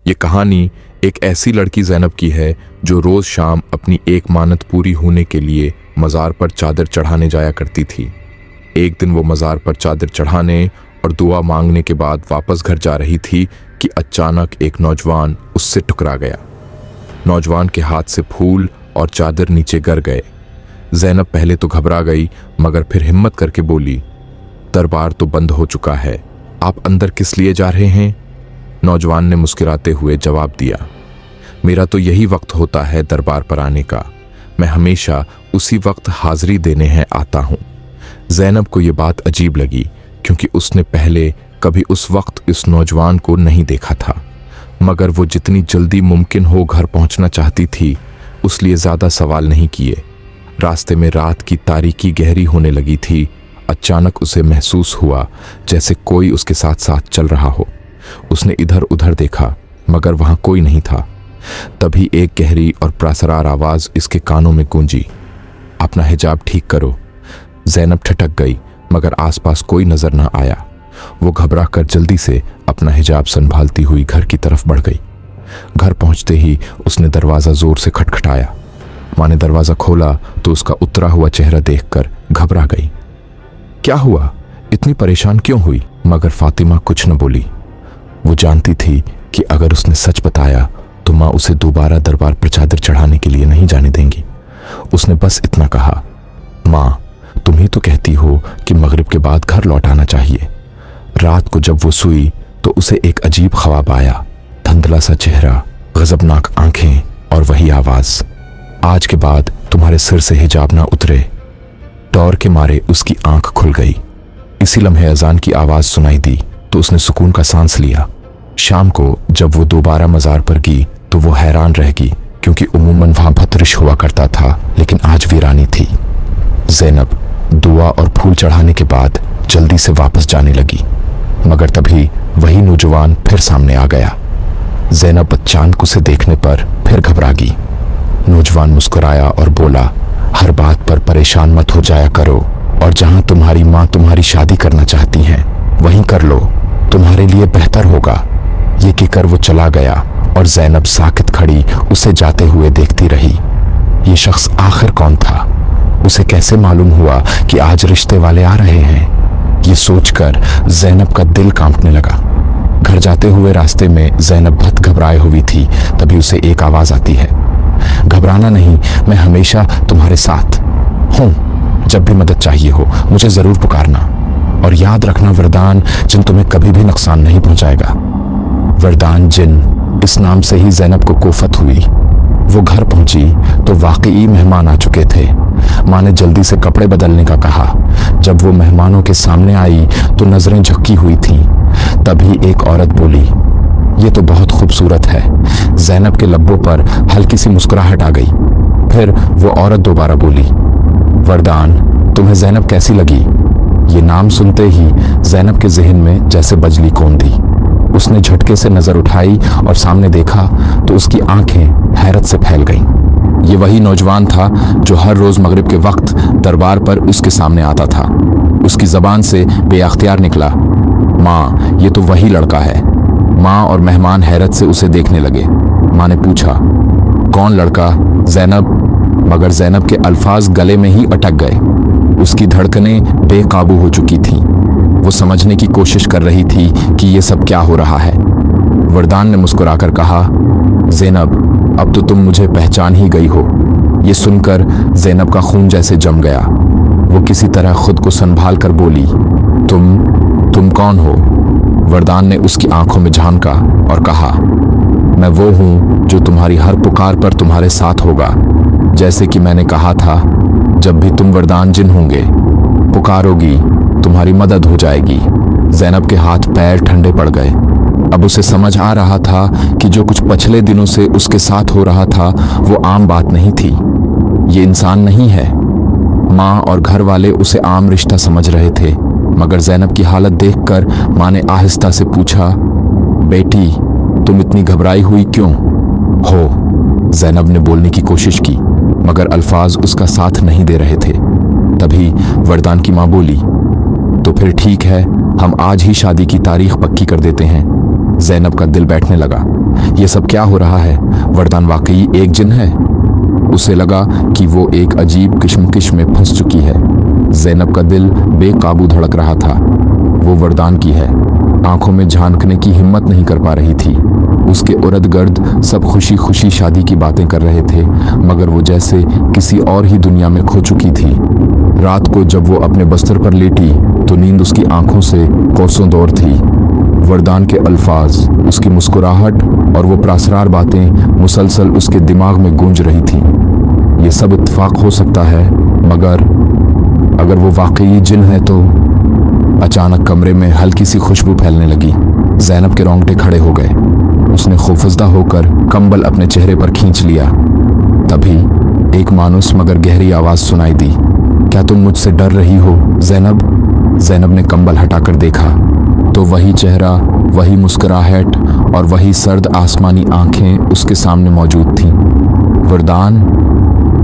ये कहानी एक ऐसी लड़की ज़ैनब की है जो रोज़ शाम अपनी एक मानत पूरी होने के लिए मज़ार पर चादर चढ़ाने जाया करती थी। एक दिन वो मज़ार पर चादर चढ़ाने और दुआ मांगने के बाद वापस घर जा रही थी कि अचानक एक नौजवान उससे टकरा गया। नौजवान के हाथ से फूल और चादर नीचे गिर गए। ज़ैनब पहले तो घबरा गई, मगर फिर हिम्मत करके बोली, दरबार तो बंद हो चुका है, आप अंदर किस लिए जा रहे हैं? नौजवान ने मुस्कुराते हुए जवाब दिया, मेरा तो यही वक्त होता है दरबार पर आने का, मैं हमेशा उसी वक्त हाजिरी देने हैं आता हूँ। ज़ैनब को ये बात अजीब लगी, क्योंकि उसने पहले कभी उस वक्त इस नौजवान को नहीं देखा था, मगर वो जितनी जल्दी मुमकिन हो घर पहुंचना चाहती थी, उसलिए ज़्यादा सवाल नहीं किए। रास्ते में रात की तारीकी गहरी होने लगी थी। अचानक उसे महसूस हुआ जैसे कोई उसके साथ साथ चल रहा हो। उसने इधर उधर देखा, मगर वहां कोई नहीं था। तभी एक गहरी और प्रासरार आवाज इसके कानों में गूंजी, अपना हिजाब ठीक करो। ज़ैनब ठटक गई, मगर आसपास कोई नजर न आया। वो घबरा कर जल्दी से अपना हिजाब संभालती हुई घर की तरफ बढ़ गई। घर पहुंचते ही उसने दरवाज़ा जोर से खटखटाया। माँ ने दरवाज़ा खोला तो उसका उतरा हुआ चेहरा देखकर घबरा गई। क्या हुआ, इतनी परेशान क्यों हुई? मगर फातिमा कुछ न बोली। वो जानती थी कि अगर उसने सच बताया तो माँ उसे दोबारा दरबार पर चादर चढ़ाने के लिए नहीं जाने देंगी। उसने बस इतना कहा, माँ तुम ही तो कहती हो कि मगरिब के बाद घर लौट आना चाहिए। रात को जब वो सोई तो उसे एक अजीब ख्वाब आया, धुंधला सा चेहरा, गजबनाक आंखें और वही आवाज, आज के बाद तुम्हारे सिर से हिजाब ना उतरे। डर के मारे उसकी आंख खुल गई। इसी लम्हे अजान की आवाज सुनाई दी तो उसने सुकून का सांस लिया। शाम को जब वो दोबारा मज़ार पर गई तो वो हैरान रह गई, क्योंकि उम्मन वहां भतरिश हुआ करता था, लेकिन आज वीरानी थी। ज़ैनब दुआ और फूल चढ़ाने के बाद जल्दी से वापस जाने लगी, मगर तभी वही नौजवान फिर सामने आ गया। ज़ैनब अचानक उसे देखने पर फिर घबरा गई। नौजवान मुस्कुराया और बोला, हर बात पर परेशान मत हो जाया करो, और जहां तुम्हारी माँ तुम्हारी शादी करना चाहती हैं वहीं कर लो, तुम्हारे लिए बेहतर होगा। ये कहकर वो चला गया और ज़ैनब साकित खड़ी उसे जाते हुए देखती रही। ये शख्स आखिर कौन था? उसे कैसे मालूम हुआ कि आज रिश्ते वाले आ रहे हैं? ये सोचकर ज़ैनब का दिल कांपने लगा। घर जाते हुए रास्ते में ज़ैनब बहुत घबराए हुई थी। तभी उसे एक आवाज़ आती है, घबराना नहीं, मैं हमेशा तुम्हारे साथ हूँ। जब भी मदद चाहिए हो मुझे ज़रूर पुकारना, और याद रखना वरदान जिन तुम्हें कभी भी नुकसान नहीं पहुंचाएगा। वरदान जिन, इस नाम से ही ज़ैनब को कोफत हुई। वो घर पहुंची तो वाकई मेहमान आ चुके थे। माँ ने जल्दी से कपड़े बदलने का कहा। जब वो मेहमानों के सामने आई तो नजरें झुकी हुई थीं। तभी एक औरत बोली, ये तो बहुत खूबसूरत है। ज़ैनब के लब्बों पर हल्की सी मुस्कुराहट आ गई। फिर वो औरत दोबारा बोली, वरदान तुम्हें ज़ैनब कैसी लगी? ये नाम सुनते ही ज़ैनब के जहन में जैसे बजली कौंध दी। उसने झटके से नजर उठाई और सामने देखा तो उसकी आंखें हैरत से फैल गईं। ये वही नौजवान था जो हर रोज मगरिब के वक्त दरबार पर उसके सामने आता था। उसकी जबान से बेअख्तियार निकला, माँ ये तो वही लड़का है। माँ और मेहमान हैरत से उसे देखने लगे। माँ ने पूछा, कौन लड़का? ज़ैनब। मगर ज़ैनब के अल्फाज गले में ही अटक गए। उसकी धड़कनें बेकाबू हो चुकी थीं। वो समझने की कोशिश कर रही थी कि ये सब क्या हो रहा है। वरदान ने मुस्कुराकर कहा, ज़ैनब अब तो तुम मुझे पहचान ही गई हो। ये सुनकर ज़ैनब का खून जैसे जम गया। वो किसी तरह खुद को संभाल कर बोली, तुम कौन हो? वरदान ने उसकी आंखों में झांका और कहा, मैं वो हूँ जो तुम्हारी हर पुकार पर तुम्हारे साथ होगा। जैसे कि मैंने कहा था, जब भी तुम वरदान जिन होंगे, पुकारोगी, तुम्हारी मदद हो जाएगी। ज़ैनब के हाथ पैर ठंडे पड़ गए। अब उसे समझ आ रहा था कि जो कुछ पिछले दिनों से उसके साथ हो रहा था वो आम बात नहीं थी। ये इंसान नहीं है। माँ और घर वाले उसे आम रिश्ता समझ रहे थे, मगर ज़ैनब की हालत देखकर माँ ने आहिस्ता से पूछा, बेटी तुम इतनी घबराई हुई क्यों हो? ज़ैनब ने बोलने की कोशिश की, मगर अल्फाज उसका साथ नहीं दे रहे थे। तभी वरदान की माँ बोली, तो फिर ठीक है, हम आज ही शादी की तारीख पक्की कर देते हैं। जैनब का दिल बैठने लगा। ये सब क्या हो रहा है? वरदान वाकई एक जिन है? उसे लगा कि वो एक अजीब किश्मकिश में फंस चुकी है। जैनब का दिल बेकाबू धड़क रहा था। वो वरदान की है। आंखों में झांकने की हिम्मत नहीं कर पा रही थी। उसके इर्द गिर्द सब खुशी खुशी शादी की बातें कर रहे थे, मगर वो जैसे किसी और ही दुनिया में खो चुकी थी। रात को जब वो अपने बिस्तर पर लेटी तो नींद उसकी आंखों से कोसों दूर थी। वरदान के अल्फाज, उसकी मुस्कुराहट और वो प्रासरार बातें मुसलसल उसके दिमाग में गूंज रही थीं। ये सब इत्तेफाक हो सकता है, मगर अगर वो वाकई जिन है तो? अचानक कमरे में हल्की सी खुशबू फैलने लगी। जैनब के रोंगटे खड़े हो गए। उसने खौफजदा होकर कंबल अपने चेहरे पर खींच लिया। तभी एक मानुस मगर गहरी आवाज सुनाई दी। क्या तुम मुझसे डर रही हो जैनब? जैनब ने कंबल हटाकर देखा तो वही चेहरा, वही मुस्कुराहट और वही सर्द आसमानी आंखें उसके सामने मौजूद थीं। वरदान!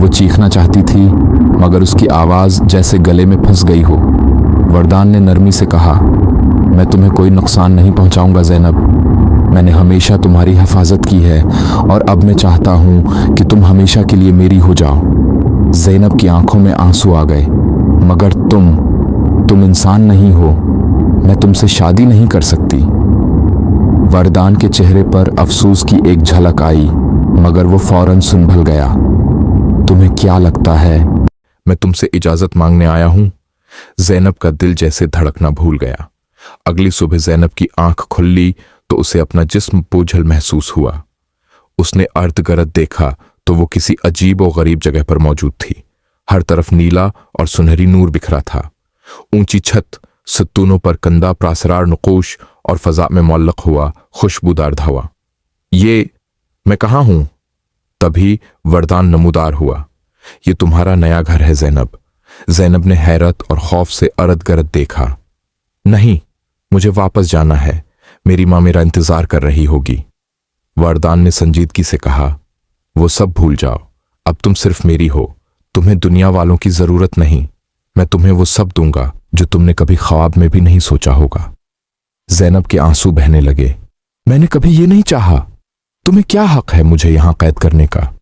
वो चीखना चाहती थी, मगर उसकी आवाज जैसे गले में फंस गई हो। वरदान ने नरमी से कहा, मैं तुम्हें कोई नुकसान नहीं पहुंचाऊंगा जैनब। मैंने हमेशा तुम्हारी हिफाजत की है और अब मैं चाहता हूं कि तुम हमेशा के लिए मेरी हो जाओ। जैनब की आंखों में आंसू आ गए। मगर तुम इंसान नहीं हो। मैं तुमसे शादी नहीं कर सकती। वरदान के चेहरे पर अफसोस की एक झलक आई, मगर वो फौरन सुंभल गया। तुम्हें क्या लगता है? मैं तुमसे इजाजत मांगने आया हूं। जैनब का दिल जैसे धड़कना भूल गया। अगली सुबह जैनब की आंख खुली तो उसे अपना जिस्म बोझल महसूस हुआ। उसने अर्ध-गिर्द देखा तो वो किसी अजीब और गरीब जगह पर मौजूद थी। हर तरफ नीला और सुनहरी नूर बिखरा था। ऊंची छत, सतूनों पर कंदा प्रासरार नक़ूश और फजा में मुअल्लक़ हुआ खुशबूदार धवा। ये मैं कहाँ हूं? तभी वरदान नमूदार हुआ। ये तुम्हारा नया घर है जैनब। जैनब ने हैरत और खौफ से अर्द-गिर्द देखा। नहीं, मुझे वापस जाना है। मेरी माँ मेरा इंतजार कर रही होगी। वरदान ने संजीदगी से कहा, वो सब भूल जाओ। अब तुम सिर्फ मेरी हो। तुम्हें दुनिया वालों की जरूरत नहीं। मैं तुम्हें वो सब दूंगा जो तुमने कभी ख्वाब में भी नहीं सोचा होगा। जैनब के आंसू बहने लगे। मैंने कभी ये नहीं चाहा। तुम्हें क्या हक है मुझे यहां कैद करने का?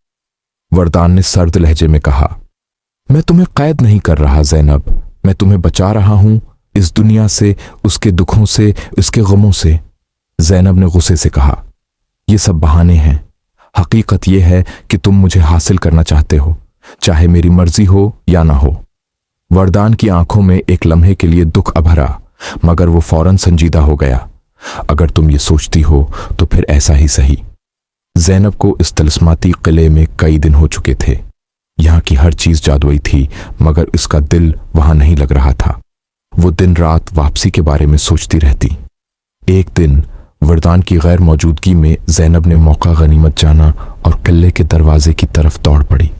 वरदान ने सर्द लहजे में कहा, मैं तुम्हें कैद नहीं कर रहा जैनब। मैं तुम्हें बचा रहा हूं इस दुनिया से, उसके दुखों से, उसके गमों से। जैनब ने गुस्से से कहा, ये सब बहाने हैं। हकीकत यह है कि तुम मुझे हासिल करना चाहते हो, चाहे मेरी मर्जी हो या ना हो। वरदान की आंखों में एक लम्हे के लिए दुख अभरा, मगर वो फौरन संजीदा हो गया। अगर तुम ये सोचती हो तो फिर ऐसा ही सही। जैनब को इस तिलिस्माती किले में कई दिन हो चुके थे। यहाँ की हर चीज जादुई थी, मगर उसका दिल वहां नहीं लग रहा था। वो दिन रात वापसी के बारे में सोचती रहती। एक दिन वरदान की गैर मौजूदगी में जैनब ने मौका गनीमत जाना और किले के दरवाजे की तरफ दौड़ पड़ी।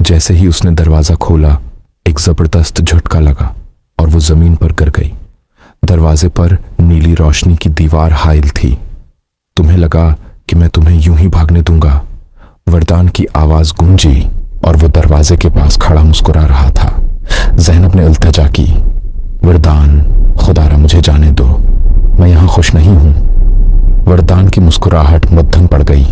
जैसे ही उसने दरवाजा खोला, एक जबरदस्त झटका लगा और वो जमीन पर गिर गई। दरवाजे पर नीली रोशनी की दीवार हाइल थी। तुम्हें लगा कि मैं तुम्हें यूं ही भागने दूंगा? वरदान की आवाज गूंजी और वो दरवाजे के पास खड़ा मुस्कुरा रहा था। जैनब ने इल्तिजा की, वरदान, खुदारा मुझे जाने दो, मैं यहां खुश नहीं हूं। वरदान की मुस्कुराहट मद्धम पड़ गई।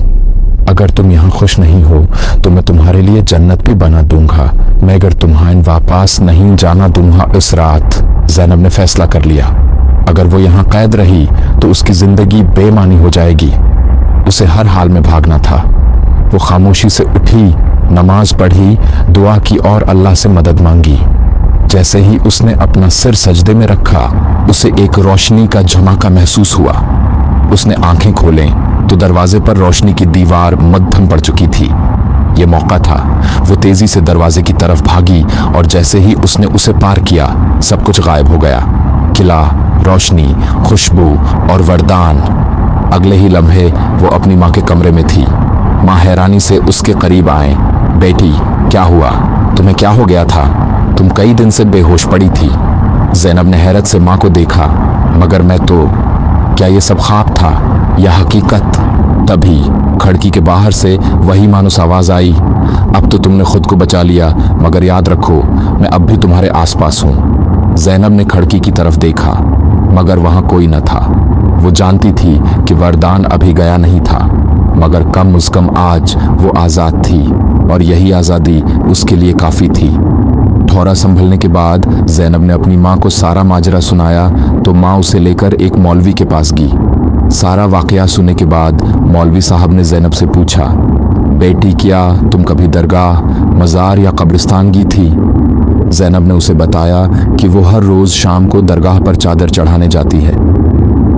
अगर तुम यहां खुश नहीं हो तो मैं तुम्हारे लिए जन्नत भी बना दूंगा। मैं अगर तुम्हारे वापस नहीं जाना दूंगा इस रात। जैनब ने फैसला कर लिया। अगर वो यहां कैद रही तो उसकी जिंदगी बेमानी हो जाएगी। उसे हर हाल में भागना था। वो खामोशी से उठी, नमाज पढ़ी, दुआ की और अल्लाह से मदद मांगी। जैसे ही उसने अपना सिर सजदे में रखा, उसे एक रोशनी का झमाका महसूस हुआ। उसने आंखें खोलें तो दरवाजे पर रोशनी की दीवार मद्धम पड़ चुकी थी। ये मौका था। वो तेजी से दरवाजे की तरफ भागी और जैसे ही उसने उसे पार किया, सब कुछ गायब हो गया। किला, रोशनी, खुशबू और वरदान। अगले ही लम्हे वो अपनी माँ के कमरे में थी। माँ हैरानी से उसके करीब आए। बेटी, क्या हुआ? तुम्हें क्या हो गया था? तुम कई दिन से बेहोश पड़ी थी। जैनब ने हैरत से माँ को देखा, मगर मैं तो, क्या ये सब ख्वाब था या हकीकत? तभी खिड़की के बाहर से वही मानुस आवाज आई, अब तो तुमने खुद को बचा लिया, मगर याद रखो मैं अब भी तुम्हारे आसपास हूं। जैनब ने खिड़की की तरफ देखा, मगर वहां कोई न था। वो जानती थी कि वरदान अभी गया नहीं था, मगर कम उस कम आज वो आज़ाद थी और यही आज़ादी उसके लिए काफ़ी थी। थोड़ा संभलने के बाद ज़ैनब ने अपनी माँ को सारा माजरा सुनाया तो माँ उसे लेकर एक मौलवी के पास गई। सारा वाकया सुनने के बाद मौलवी साहब ने ज़ैनब से पूछा, बेटी क्या तुम कभी दरगाह, मज़ार या कब्रिस्तान गई थी? ज़ैनब ने उसे बताया कि वो हर रोज़ शाम को दरगाह पर चादर चढ़ाने जाती है।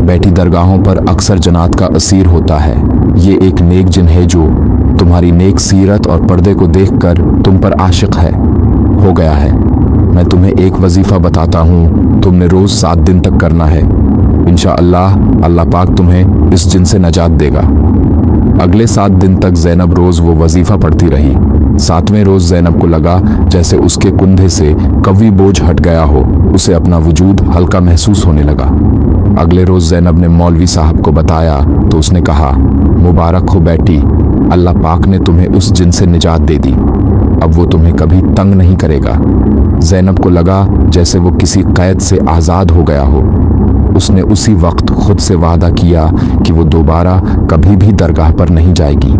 बेटी दरगाहों पर अक्सर जन्नात का असीर होता है। ये एक नेक जिन है जो तुम्हारी नेक सीरत और पर्दे को देखकर तुम पर आशिक है, हो गया है। मैं तुम्हें एक वजीफ़ा बताता हूँ, तुमने रोज़ 7 दिन तक करना है। इंशाअल्लाह अल्लाह पाक तुम्हें इस जिन से नजात देगा। अगले 7 दिन तक ज़ैनब रोज़ वो वजीफ़ा पढ़ती रही। 7वें रोज़ ज़ैनब को लगा जैसे उसके कुंधे से कवी बोझ हट गया हो, उसे अपना वजूद हल्का महसूस होने लगा। अगले रोज़ ज़ैनब ने मौलवी साहब को बताया तो उसने कहा, मुबारक हो बेटी, अल्लाह पाक ने तुम्हें उस जिन से निजात दे दी, अब वो तुम्हें कभी तंग नहीं करेगा। ज़ैनब को लगा जैसे वो किसी कैद से आज़ाद हो गया हो। उसने उसी वक्त खुद से वादा किया कि वो दोबारा कभी भी दरगाह पर नहीं जाएगी।